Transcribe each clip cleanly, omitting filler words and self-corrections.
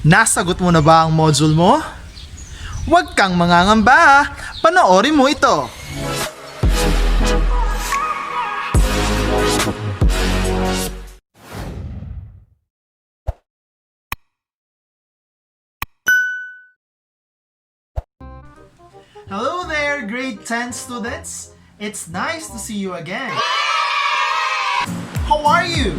Nasagot mo na ba ang module mo? Huwag kang mangangamba, panoorin mo ito. Hello there, grade 10 students. It's nice to see you again. How are you?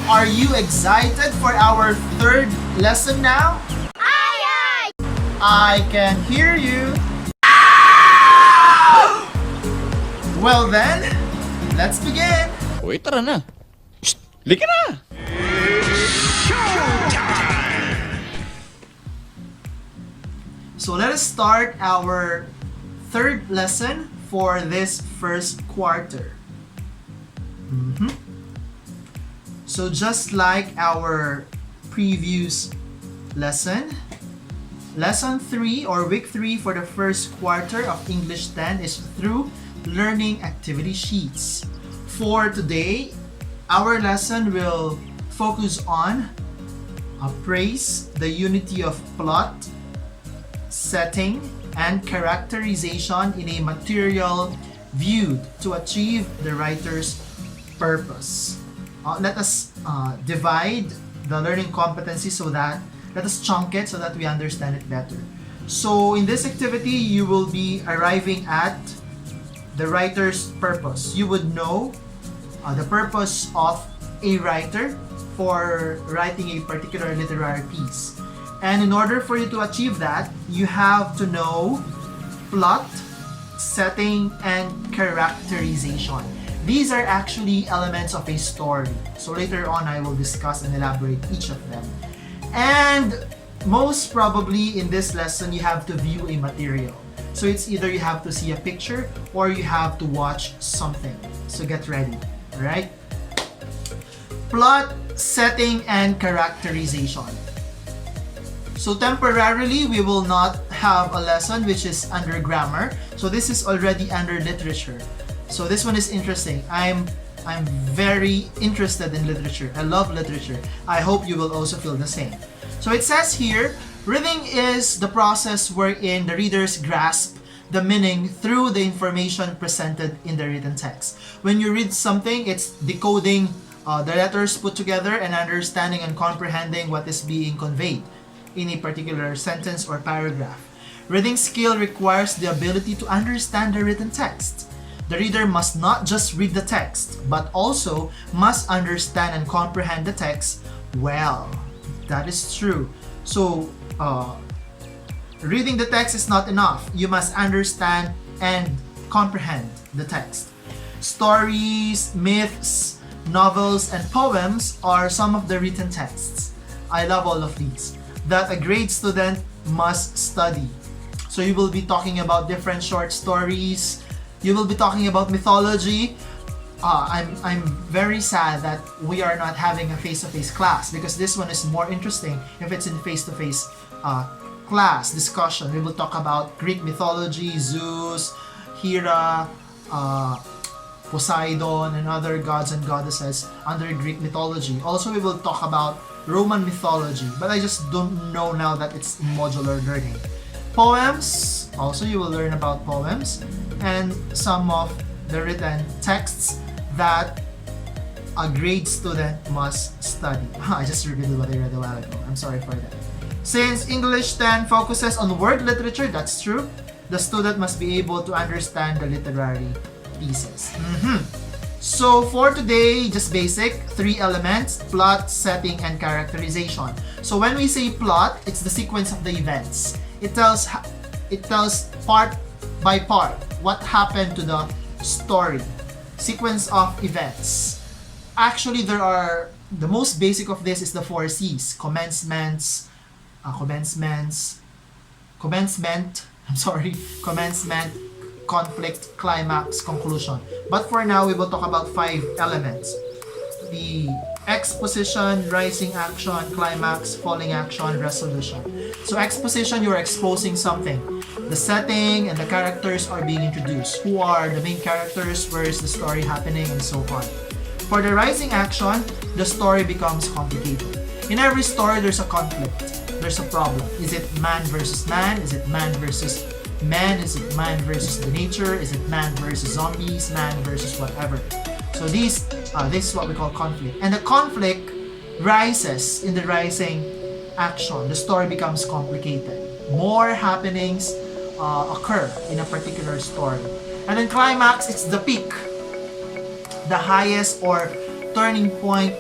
Are you excited for our third lesson now? Aye, aye! I can hear you. Well then, let's begin. Uy, tara na. Shh! Lika na! So let us start our third lesson for this first quarter. So just like our previous lesson, lesson 3 or week 3 for the first quarter of English 10 is through learning activity sheets. For today, our lesson will focus on praise, the unity of plot, setting, and characterization in a material viewed to achieve the writer's purpose. Let us divide the learning competency let us chunk it so that we understand it better. So in this activity, you will be arriving at the writer's purpose. You would know the purpose of a writer for writing a particular literary piece. And in order for you to achieve that, you have to know plot, setting, and characterization. These are actually elements of a story. So later on, I will discuss and elaborate each of them. And most probably in this lesson, you have to view a material. So it's either you have to see a picture or you have to watch something. So get ready, alright? Plot, setting, and characterization. So temporarily, we will not have a lesson which is under grammar. So this is already under literature. So this one is interesting. I'm very interested in literature. I love literature. I hope you will also feel the same. So it says here, reading is the process wherein the readers grasp the meaning through the information presented in the written text. When you read something, it's decoding the letters put together and understanding and comprehending what is being conveyed in a particular sentence or paragraph. Reading skill requires the ability to understand the written text. The reader must not just read the text, but also must understand and comprehend the text well. That is true. So, reading the text is not enough. You must understand and comprehend the text. Stories, myths, novels, and poems are some of the written texts. I love all of these that a grade student must study. So you will be talking about different short stories. You will be talking about mythology. I'm very sad that we are not having a face-to-face class because this one is more interesting if it's in face-to-face class discussion. We will talk about Greek mythology, Zeus, Hera, Poseidon, and other gods and goddesses under Greek mythology. Also, we will talk about Roman mythology, but I just don't know now that it's modular learning. Poems, also you will learn about poems and some of the written texts that a grade student must study. I just repeated what I read a while ago. I'm sorry for that. Since English 10 focuses on word literature, that's true, the student must be able to understand the literary pieces. So for today, just basic, 3 elements: plot, setting, and characterization. So when we say plot, it's the sequence of the events. It tells part by part what happened to the story. Sequence of events. Actually, the most basic of this is the 4 C's. Commencement, conflict, climax, conclusion. But for now, we will talk about 5 elements. The exposition, rising action, climax, falling action, resolution. So exposition, you're exposing something. The setting and the characters are being introduced. Who are the main characters? Where is the story happening? And so on. For the rising action, the story becomes complicated. In every story, there's a conflict. There's a problem. Is it man versus man? Is it man versus man? Is it man versus the nature? Is it man versus zombies? Man versus whatever. So this is what we call conflict. And the conflict rises in the rising action. The story becomes complicated. More happenings occur in a particular story. And then climax, it's the peak, the highest or turning point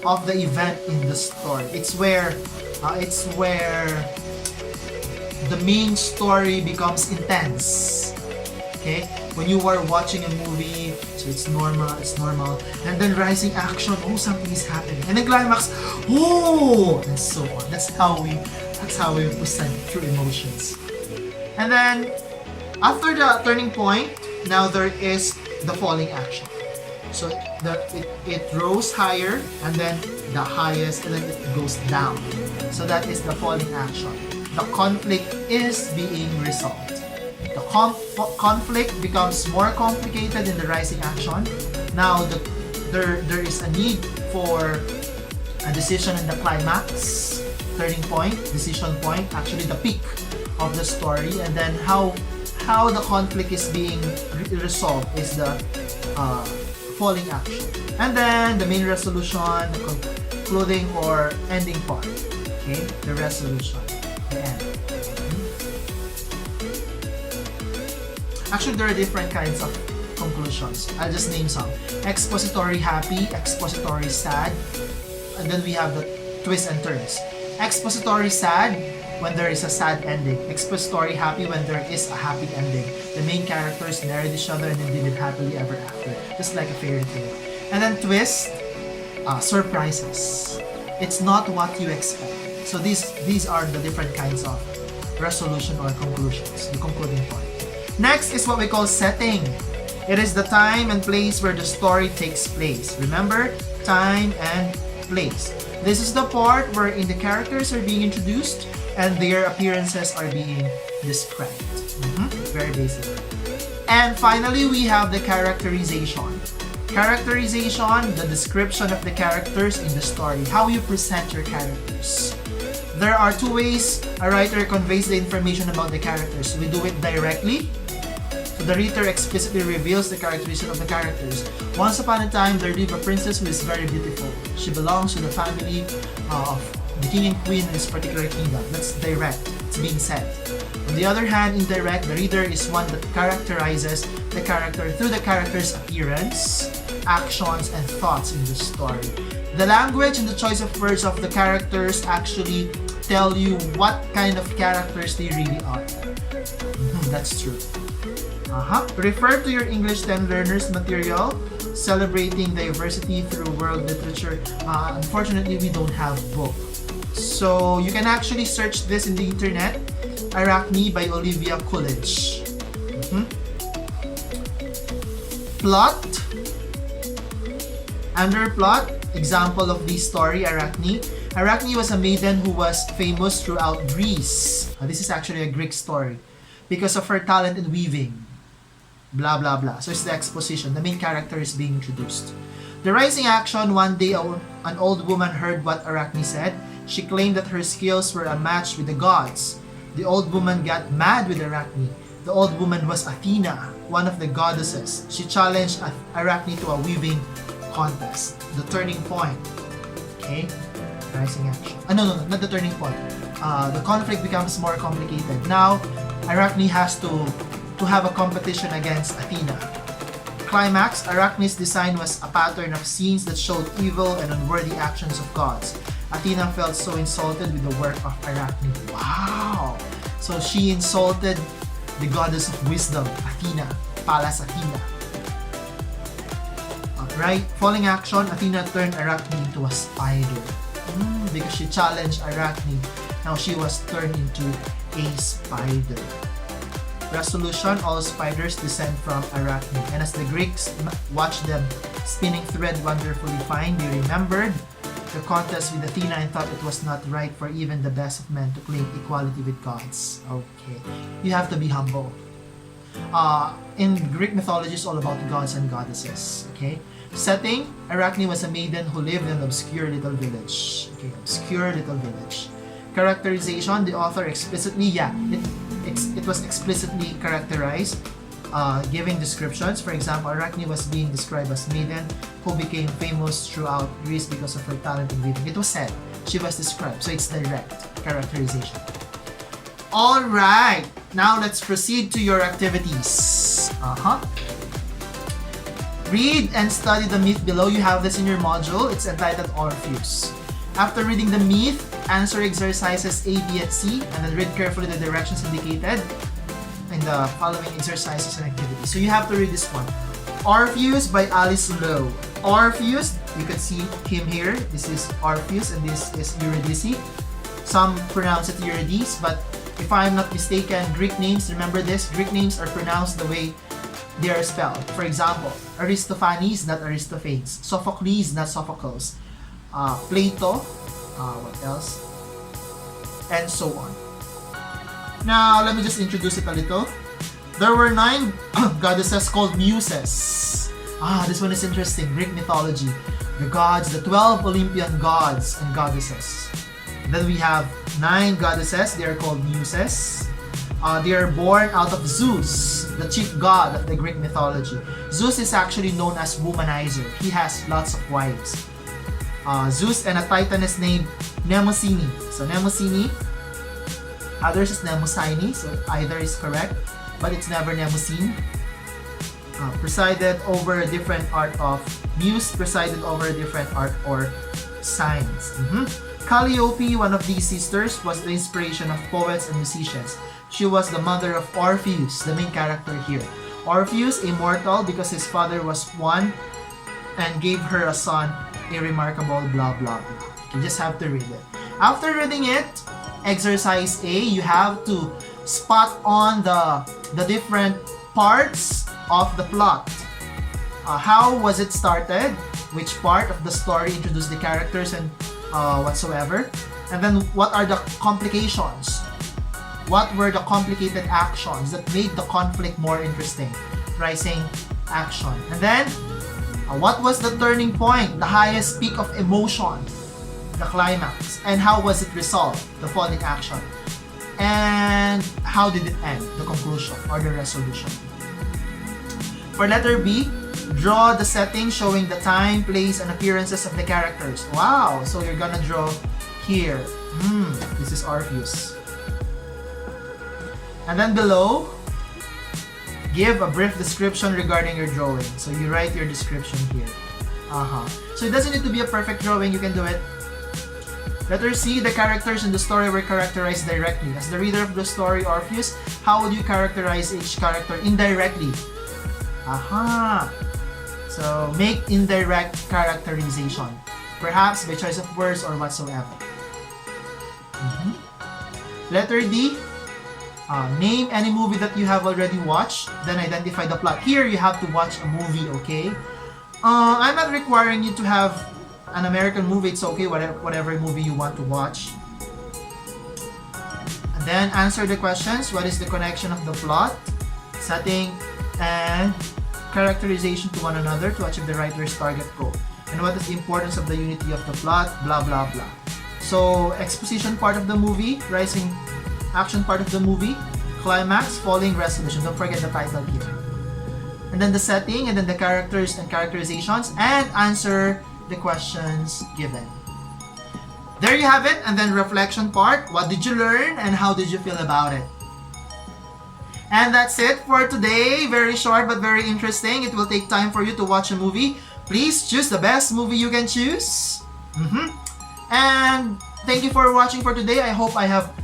of the event in the story. It's where the main story becomes intense. Okay, when you are watching a movie, so it's normal, and then rising action, oh, something is happening, and then climax, oh, and so on. That's how we present through emotions. And then after the turning point, now there is the falling action. So it rose higher, and then the highest, and then it goes down. So that is the falling action. The conflict is being resolved. The conflict becomes more complicated in the rising action. Now there is a need for a decision in the climax, turning point, decision point, actually the peak of the story, and then how the conflict is being resolved is the falling action. And then the main resolution, the concluding or ending part. Okay, the resolution, the end. Actually, there are different kinds of conclusions. I'll just name some. Expository happy, expository sad, and then we have the twists and turns. Expository sad, when there is a sad ending. Expository happy, when there is a happy ending. The main characters married each other and then they live happily ever after. Just like a fairy tale. And then twist, surprises. It's not what you expect. So these are the different kinds of resolution or conclusions, the concluding point. Next is what we call setting. It is the time and place where the story takes place. Remember, time and place. This is the part wherein the characters are being introduced and their appearances are being described. Very basic. And finally, we have the characterization. Characterization, the description of the characters in the story. How you present your characters. There are two ways a writer conveys the information about the characters. We do it directly. So the reader explicitly reveals the characteristic of the characters. Once upon a time, there lived a princess who is very beautiful. She belongs to the family of the king and queen in this particular kingdom. That's direct. It's being said. On the other hand, indirect, the reader is one that characterizes the character through the character's appearance, actions, and thoughts in the story. The language and the choice of words of the characters actually tell you what kind of characters they really are. That's true. Refer to your English 10 learners material, Celebrating Diversity Through World Literature. Unfortunately, we don't have book. So you can actually search this in the internet. Arachne by Olivia Coolidge. Plot. Under plot, example of this story, Arachne. Arachne was a maiden who was famous throughout Greece. This is actually a Greek story because of her talent in weaving. Blah blah blah. So it's the exposition. The main character is being introduced. The rising action. One day, an old woman heard what Arachne said. She claimed that her skills were a match with the gods. The old woman got mad with Arachne. The old woman was Athena, one of the goddesses. She challenged Arachne to a weaving contest. The turning point. Okay? Rising action. No, not the turning point. The conflict becomes more complicated. Now, Arachne has to have a competition against Athena. Climax, Arachne's design was a pattern of scenes that showed evil and unworthy actions of gods. Athena felt so insulted with the work of Arachne. Wow! So she insulted the goddess of wisdom, Athena, Pallas Athena. Right? Falling action, Athena turned Arachne into a spider. Because she challenged Arachne. Now she was turned into a spider. Resolution, all spiders descend from Arachne. And as the Greeks watched them spinning thread wonderfully fine, they remembered the contest with Athena and thought it was not right for even the best of men to claim equality with gods. Okay. You have to be humble. In Greek mythology, it's all about gods and goddesses. Okay? Setting, Arachne was a maiden who lived in an obscure little village. Okay, obscure little village. Characterization, the author explicitly, it was explicitly characterized, giving descriptions. For example, Arachne was being described as maiden who became famous throughout Greece because of her talent in weaving. It was said, she was described, so it's direct characterization. Alright, now let's proceed to your activities. Read and study the myth below. You have this in your module. It's entitled Orpheus. After reading the myth, answer exercises A, B, and C, and then read carefully the directions indicated in the following exercises and activities. So you have to read this one. Orpheus by Alice Lowe. Orpheus, you can see him here. This is Orpheus and this is Eurydice. Some pronounce it Eurydice, but if I'm not mistaken, Greek names, remember this, Greek names are pronounced the way they are spelled. For example, Aristophanes, not Aristophanes. Sophocles, not Sophocles. Plato, what else? And so on. Now, let me just introduce it a little. There were 9 goddesses called Muses. This one is interesting. Greek mythology. The gods, the 12 Olympian gods and goddesses. Then we have 9 goddesses. They are called Muses. They are born out of Zeus, the chief god of the Greek mythology. Zeus is actually known as womanizer. He has lots of wives. Zeus and a titaness named Mnemosyne. So Mnemosyne, others is Mnemosyne, so either is correct, but it's never Mnemosyne. Presided over a different art of Muse, presided over a different art or science. Calliope, one of these sisters, was the inspiration of poets and musicians. She was the mother of Orpheus, the main character here. Orpheus, immortal because his father was one and gave her a son, a remarkable blah blah blah. You just have to read it. After reading it, exercise A, you have to spot on the different parts of the plot. How was it started? Which part of the story introduced the characters and whatsoever? And then what are the complications? What were the complicated actions that made the conflict more interesting? Rising action. And then, what was the turning point, the highest peak of emotion, the climax? And how was it resolved, the falling action? And how did it end, the conclusion or the resolution? For letter B, draw the setting showing the time, place, and appearances of the characters. Wow! So you're gonna draw here. This is Orpheus. And then below, give a brief description regarding your drawing. So you write your description here. So it doesn't need to be a perfect drawing, you can do it. Letter C, the characters in the story were characterized directly. As the reader of the story, Orpheus, how would you characterize each character indirectly? So make indirect characterization. Perhaps by choice of words or whatsoever. Letter D, name any movie that you have already watched, then identify the plot. Here, you have to watch a movie, okay? I'm not requiring you to have an American movie. It's okay, whatever movie you want to watch. And then answer the questions. What is the connection of the plot, setting, and characterization to one another to achieve the writer's target goal? And what is the importance of the unity of the plot, blah, blah, blah. So, exposition part of the movie, rising action part of the movie, climax, falling, resolution. Don't forget the title here. And then the setting, and then the characters and characterizations, and answer the questions given. There you have it, and then reflection part. What did you learn, and how did you feel about it? And that's it for today. Very short but very interesting. It will take time for you to watch a movie. Please choose the best movie you can choose. And thank you for watching for today. I hope I have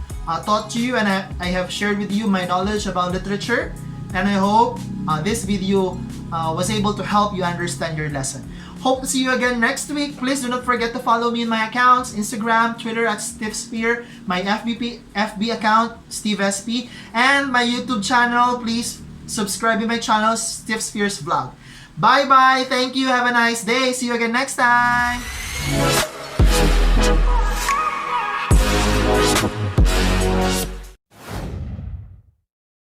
taught you and I have shared with you my knowledge about literature. And I hope this video was able to help you understand your lesson. Hope to see you again next week. Please do not forget to follow me in my accounts, Instagram, Twitter at StiffSphere, my FB account, SteveSP, and my YouTube channel. Please subscribe to my channel, StiffSphere's Vlog. Bye-bye. Thank you. Have a nice day. See you again next time.